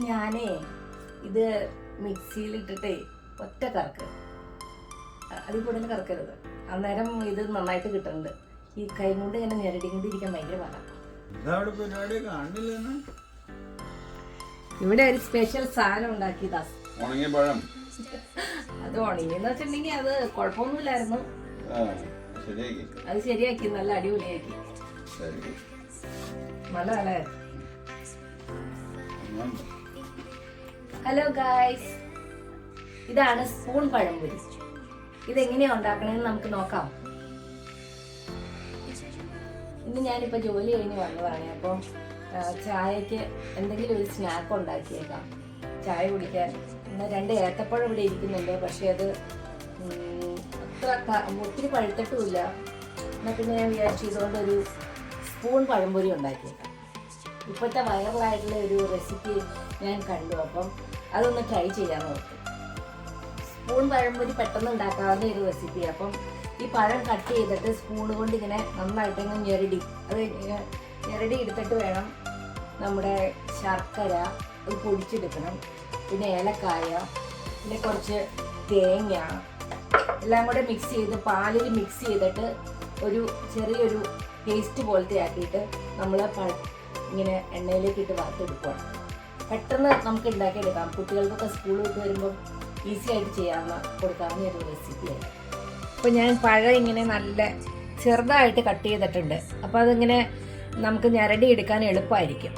ഞാനേ ഇത് മിക്സിയിലിട്ടിട്ടേ ഒറ്റ കറക്ക്, അതിൽ കൂടുതൽ കറക്കരുത്. അന്നേരം ഇത് നന്നായിട്ട് കിട്ടുന്നുണ്ട്. ഈ കൈ കൊണ്ട് ഇങ്ങനെ ഞെരടിക്കൊണ്ടിരിക്കാൻ ഭയങ്കര പാടാണ്. ഇവിടെ ഒരു സ്പെഷ്യൽ സാധനം ഉണ്ടാക്കിയതാ, ഉണങ്ങിയ പഴം. അത് ഉണങ്ങിയെന്ന് വെച്ചിട്ടുണ്ടെങ്കിൽ അത് കുഴപ്പമൊന്നുമില്ലായിരുന്നു. അത് ശരിയാക്കി, നല്ല അടിപൊളിയാക്കി, നല്ല നല്ലതായിരുന്നു. ഹലോ ഗായ്സ്, ഇതാണ് സ്പൂൺ പഴംപൊരി. ഇതെങ്ങനെയാ ഉണ്ടാക്കണമെന്ന് നമുക്ക് നോക്കാം. ഇന്ന് ഞാനിപ്പോൾ ജോലി കഴിഞ്ഞ് വന്നതാണ്. അപ്പം ചായക്ക് എന്തെങ്കിലും ഒരു സ്നാക്ക് ഉണ്ടാക്കിയേക്കാം, ചായ കുടിക്കാൻ. ഇന്ന് 2 ഏത്തപ്പഴം ഇവിടെ ഇരിക്കുന്നുണ്ട്, പക്ഷേ അത് അത്ര ഒത്തിരി പഴുത്തിട്ടുമില്ല. എന്നാൽ പിന്നെ ഞാൻ വിചാരിച്ചു ഇതുകൊണ്ടൊരു സ്പൂൺ പഴംപൊരി ഉണ്ടാക്കിയേക്കാം. ഇപ്പോഴത്തെ വൈറലായിട്ടുള്ള ഒരു റെസിപ്പി ഞാൻ കണ്ടു, അപ്പം അതൊന്ന് ട്രൈ ചെയ്യാൻ നോക്കും. സ്പൂൺ പഴംപൊരി പെട്ടെന്ന് ഉണ്ടാക്കാവുന്ന ഒരു റെസിപ്പി. അപ്പം ഈ പഴം കട്ട് ചെയ്തിട്ട് സ്പൂൺ കൊണ്ട് ഇങ്ങനെ നന്നായിട്ടങ്ങ് ഞെരടി എടുത്തിട്ട് വേണം നമ്മുടെ ശർക്കര അത് പൊടിച്ചെടുക്കണം. പിന്നെ ഏലക്കായ, പിന്നെ കുറച്ച് തേങ്ങ എല്ലാം കൂടെ മിക്സ് ചെയ്ത് പാലിൽ മിക്സ് ചെയ്തിട്ട് ഒരു ചെറിയൊരു പേസ്റ്റ് പോലത്തെ ആക്കിയിട്ട് നമ്മൾ ഇങ്ങനെ എണ്ണയിലേക്ക് ഇട്ട് വറുത്തെടുക്കുകയാണ്. പെട്ടെന്ന് നമുക്ക് ഉണ്ടാക്കിയെടുക്കാം. കുട്ടികൾക്കൊക്കെ സ്കൂളിൽ വിട്ട് വരുമ്പം ഈസി ആയിട്ട് കൊടുക്കാവുന്ന ഒരു റെസിപ്പിയാണ്. അപ്പോൾ ഞാൻ പഴം ഇങ്ങനെ നല്ല ചെറുതായിട്ട് കട്ട് ചെയ്തിട്ടുണ്ട്. അപ്പോൾ അതിങ്ങനെ നമുക്ക് ഞരടി എടുക്കാൻ എളുപ്പമായിരിക്കും.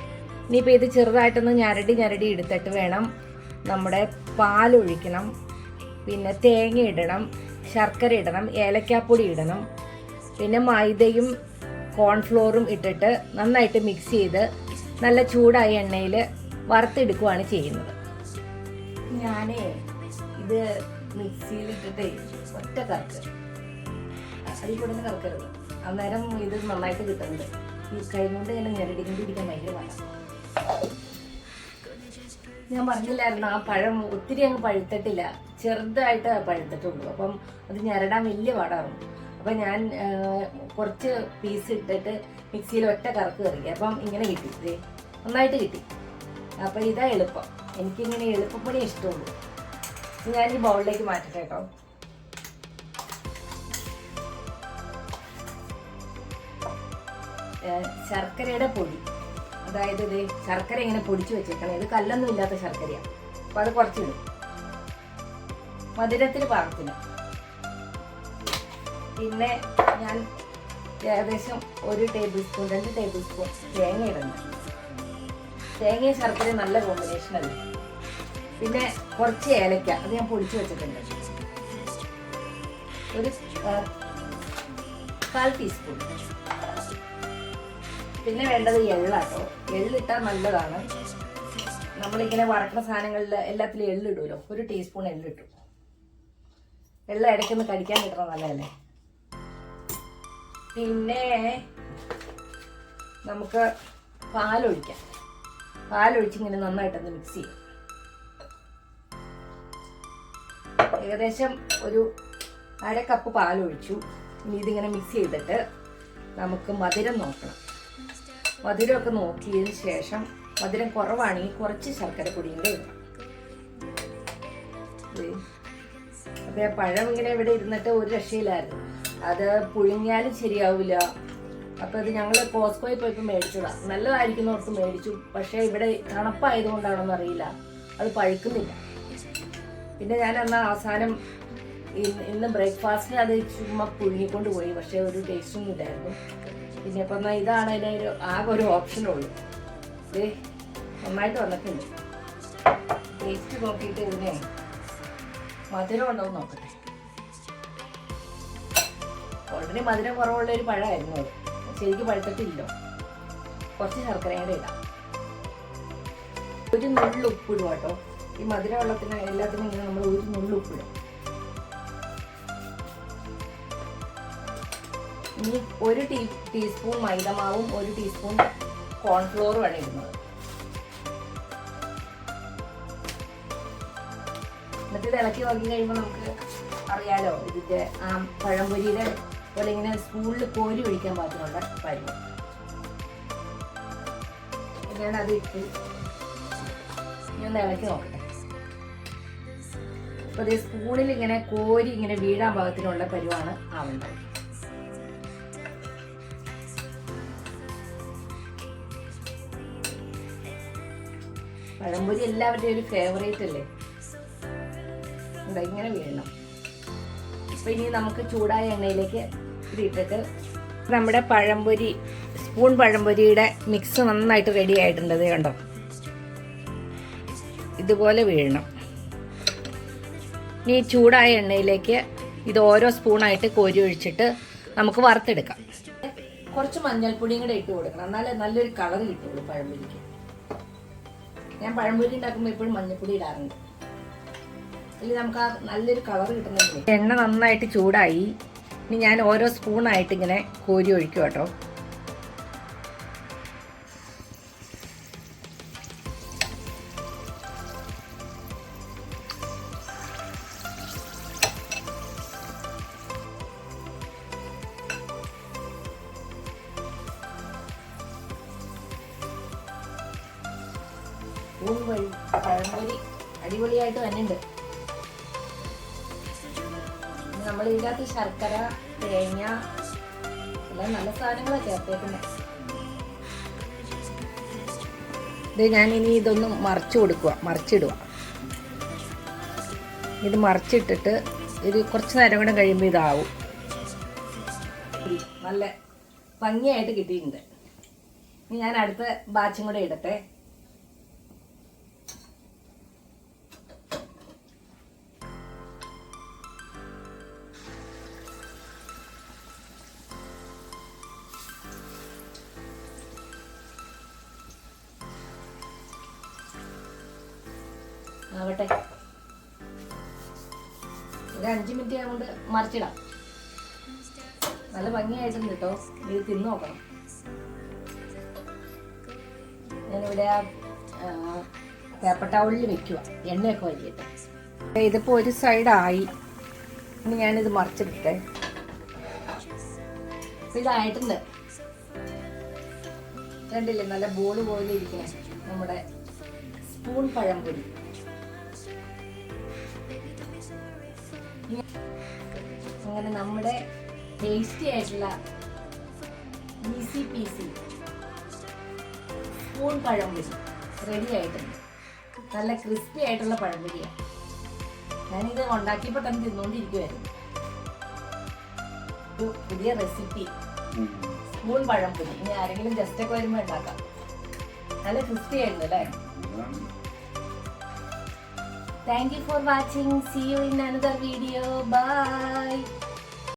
ഇനിയിപ്പോൾ ഇത് ചെറുതായിട്ടൊന്ന് ഞരടി എടുത്തിട്ട് വേണം നമ്മുടെ പാലൊഴിക്കണം, പിന്നെ തേങ്ങ ഇടണം, ശർക്കര ഇടണം, ഏലക്കാപ്പൊടി ഇടണം, പിന്നെ മൈദയും കോൺഫ്ലോറും ഇട്ടിട്ട് നന്നായിട്ട് മിക്സ് ചെയ്ത് നല്ല ചൂടായ എണ്ണയിൽ വറുത്തെടുക്കുകയാണ് ചെയ്യുന്നത്. ഞാനേ ഇത് മിക്സിയിലിട്ടിട്ടേ ഒറ്റ കറക്ക്, അതിൽ കൂടുതൽ കറക്കരുത്. അന്നേരം ഇത് നന്നായിട്ട് കിട്ടുന്നുണ്ട്. ഈ കൈ കൊണ്ട് ഇങ്ങനെ ഞെരടിക്കൊണ്ടിരിക്കാൻ ഭയങ്കര പാടാണ്. ഞാൻ പറഞ്ഞില്ലായിരുന്നു, ആ പഴം ഒത്തിരി അങ്ങ് പഴുത്തിട്ടില്ല, ചെറുതായിട്ട് പഴുത്തിട്ടുള്ളൂ. അപ്പം അത് ഞെരടാൻ വലിയ പാടാണ്. അപ്പം ഞാൻ കുറച്ച് പീസ് ഇട്ടിട്ട് മിക്സിയിൽ ഒറ്റ കറക്ക് കറിക്കുക. അപ്പം ഇങ്ങനെ കിട്ടി, നന്നായിട്ട് കിട്ടി. അപ്പം ഇതാ എളുപ്പം. എനിക്കിങ്ങനെ എളുപ്പപ്പണി ഇഷ്ടമുള്ളൂ. ഞാൻ ഈ ബൗളിലേക്ക് മാറ്റട്ടെ കേട്ടോ. ശർക്കരയുടെ പൊടി, അതായത് ഇത് ശർക്കര ഇങ്ങനെ പൊടിച്ചു വെച്ചേക്കണം. ഇത് കല്ലൊന്നും ഇല്ലാത്ത ശർക്കരയാണ്. അപ്പം അത് കുറച്ചിടും, മധുരത്തിന് പാകത്തിന്. പിന്നെ ഞാൻ ഏകദേശം 1 ടേബിൾ സ്പൂൺ 2 ടേബിൾ സ്പൂൺ തേങ്ങ ഇടുന്നു. തേങ്ങയും ശർക്കരയും നല്ല കോമ്പിനേഷൻ അല്ലേ. പിന്നെ കുറച്ച് ഏലക്ക, അത് ഞാൻ പൊടിച്ചു വെച്ചിട്ടുണ്ട്, ഒരു 1/4 ടീസ്പൂൺ. പിന്നെ വേണ്ടത് എള്ളാട്ടോ. എള്ളിട്ടാൽ നല്ലതാണ്. നമ്മളിങ്ങനെ വറക്കുന്ന സാധനങ്ങളിൽ എല്ലാത്തിലും എള്ളിടുമല്ലോ, 1 ടീസ്പൂൺ എള്ളിട്ടു. എള്ള ഇടയ്ക്കൊന്ന് കടിക്കാൻ കിട്ടണം, നല്ലതല്ലേ. പിന്നെ നമുക്ക് പാലൊഴിക്കാം. പാലൊഴിച്ച് ഇങ്ങനെ നന്നായിട്ടൊന്ന് മിക്സ് ചെയ്യും. ഏകദേശം ഒരു 1/2 കപ്പ് പാലൊഴിച്ചു. ഇനി ഇതിങ്ങനെ മിക്സ് ചെയ്തിട്ട് നമുക്ക് മധുരം നോക്കണം. മധുരമൊക്കെ നോക്കിയതിന് ശേഷം മധുരം കുറവാണെങ്കിൽ കുറച്ച് ശർക്കര പൊടിയും കൂടെ ഇടണം. അപ്പോൾ പഴം ഇങ്ങനെ ഇവിടെ ഇരുന്നിട്ട് ഒരു രക്ഷയില്ലായിരുന്നു. അത് പുഴുങ്ങിയാലും ശരിയാവില്ല. അപ്പോൾ അത് ഞങ്ങൾ കോസ്കോയിൽ പോയപ്പോൾ മേടിച്ചതാണ്. നല്ലതായിരിക്കും ഓർത്ത് മേടിച്ചു. പക്ഷേ ഇവിടെ തണുപ്പായതുകൊണ്ടാണോന്ന് അറിയില്ല, അത് പഴുക്കുന്നില്ല. പിന്നെ ഞാൻ എന്നാൽ അവസാനം ഇന്ന് ബ്രേക്ക്ഫാസ്റ്റിന് അത് ചുമ്മാ പുഴുങ്ങിക്കൊണ്ട് പോയി. പക്ഷേ ഒരു ടേസ്റ്റൊന്നും ഇല്ലായിരുന്നു. പിന്നെ ഇപ്പം എന്നാൽ ഇതാണ് അതിന് ആകെ ഒരു ഓപ്ഷനുള്ളൂ. ഇത് നന്നായിട്ട് വന്നിട്ടുണ്ട്. ടേസ്റ്റ് നോക്കിയിട്ട് ഇതിനെ മധുരം ഉണ്ടോ എന്ന് നോക്കട്ടെ. ഓൾറെഡി മധുരം കുറവുള്ള ഒരു പഴമായിരുന്നു അത്, ശരിക്കും പഴുത്തിട്ടില്ലോ. കുറച്ച് ശർക്കരയും കൂടെ ഇടാം. ഒരു നുള്ളു ഉപ്പിടും കേട്ടോ. ഈ മധുര വെള്ളത്തിന് എല്ലാത്തിനും ഇങ്ങനെ നമ്മൾ ഒരു നുള്ളു ഉപ്പിടും. ഇനി 1 ടീസ്പൂൺ മൈദമാവും 1 ടീസ്പൂൺ കോൺഫ്ലോറും ആണ് ഇടുന്നത്. എന്നിട്ട് ഇത് ഇളക്കി നോക്കി കഴിയുമ്പോൾ നമുക്ക് അറിയാലോ ഇതിൻ്റെ ആ പഴംപൊരിയുടെ പോലെ ഇങ്ങനെ സ്പൂണിൽ കോരി ഒഴിക്കാൻ പാകത്തിനുള്ള പരുവം. ഞാനത് ഇട്ട് ഞാനൊന്ന് ഇളക്കി നോക്കട്ടെ. അപ്പോൾ ഈ സ്പൂണിൽ ഇങ്ങനെ കോരി ഇങ്ങനെ വീഴാൻ പാകത്തിനുള്ള പരുവാണ് ആവേണ്ടത്. പഴംപൊരി എല്ലാവരുടെയും ഒരു ഫേവറേറ്റ് അല്ലേ. ഇങ്ങനെ വീഴണം. അപ്പം ഇനി നമുക്ക് ചൂടായ എണ്ണയിലേക്ക് ഇതിട്ടിട്ട് നമ്മുടെ പഴംപൊരി, സ്പൂൺ പഴംപൊരിയുടെ മിക്സ് നന്നായിട്ട് റെഡി ആയിട്ടുണ്ട്. ഇത് കണ്ടോ, ഇതുപോലെ വീഴണം. ഇനി ചൂടായ എണ്ണയിലേക്ക് ഇത് ഓരോ സ്പൂണായിട്ട് കോരി ഒഴിച്ചിട്ട് നമുക്ക് വറുത്തെടുക്കാം. കുറച്ച് മഞ്ഞൾപ്പൊടിയും കൂടെ ഇട്ട് കൊടുക്കണം, എന്നാലേ നല്ലൊരു കളർ കിട്ടുള്ളൂ പഴംപൊരിക്ക്. ഞാൻ പഴംപൊരി ഉണ്ടാക്കുമ്പോൾ എപ്പോഴും മഞ്ഞൾപ്പൊടി ഇടാറുണ്ട്, അല്ലെങ്കിൽ നമുക്ക് ആ നല്ലൊരു കളർ കിട്ടുന്നുണ്ട്. എണ്ണ നന്നായിട്ട് ചൂടായി. ഇനി ഞാൻ ഓരോ സ്പൂണായിട്ട് ഇങ്ങനെ കോരി ഒഴിക്കും കേട്ടോ. പഴംപൊരി അടിപൊളിയായിട്ട് തന്നെയുണ്ട്. നമ്മൾ ഇതിനകത്ത് ശർക്കര, തേങ്ങ എല്ലാം നല്ല സാധനങ്ങളാണ് ചേർത്തേക്കുന്നത്. ഇത് ഞാനിനി ഇതൊന്ന് മറിച്ചിടുക. ഇത് മറിച്ചിട്ടിട്ട് ഇത് കുറച്ച് നേരം കൂടെ കഴിയുമ്പോൾ ഇതാവും. നല്ല ഭംഗിയായിട്ട് കിട്ടിയിട്ടുണ്ട്. ഇനി ഞാൻ അടുത്ത ബാച്ചും കൂടെ ഇടട്ടെ. ആവട്ടെ, ഒരു 5 മിനിറ്റ് കൊണ്ട് മറിച്ചിടാം. നല്ല ഭംഗിയായിട്ടുണ്ട് കേട്ടോ. ഇത് തിന്നു നോക്കണം. ഞാനിവിടെ പേപ്പർ ടൗളിൽ വെക്കുക, എണ്ണയൊക്കെ വരികട്ടെ. ഇതിപ്പോൾ ഒരു സൈഡായി. ഇനി ഞാനിത് മറിച്ചെടുക്കട്ടെ. ഇതായിട്ടുണ്ട്, കണ്ടില്ലേ, നല്ല ബോള് പോലെ ഇരിക്കണേ നമ്മുടെ സ്പൂൺ പഴംപൊരി. അങ്ങനെ നമ്മുടെ ടേസ്റ്റി ആയിട്ടുള്ള ഈസി പീസി സ്പൂൺ പഴംപൊരി റെഡി ആയിട്ടുണ്ട്. നല്ല ക്രിസ്പി ആയിട്ടുള്ള പഴംപൊരിയാണ്. ഞാനിത് ഉണ്ടാക്കിയപ്പോൾ തന്നെ തിന്നുകൊണ്ടിരിക്കുമായിരുന്നു. ഒരു പുതിയ റെസിപ്പി സ്പൂൺ പഴംപൊരി. ഇനി ആരെങ്കിലും ജസ്റ്റ് ഒക്കെ വരുമ്പോൾ ഉണ്ടാക്കാം. നല്ല ക്രിസ്പി ആയിരുന്നു അല്ലേ? Thank you for watching. See you in another video. Bye.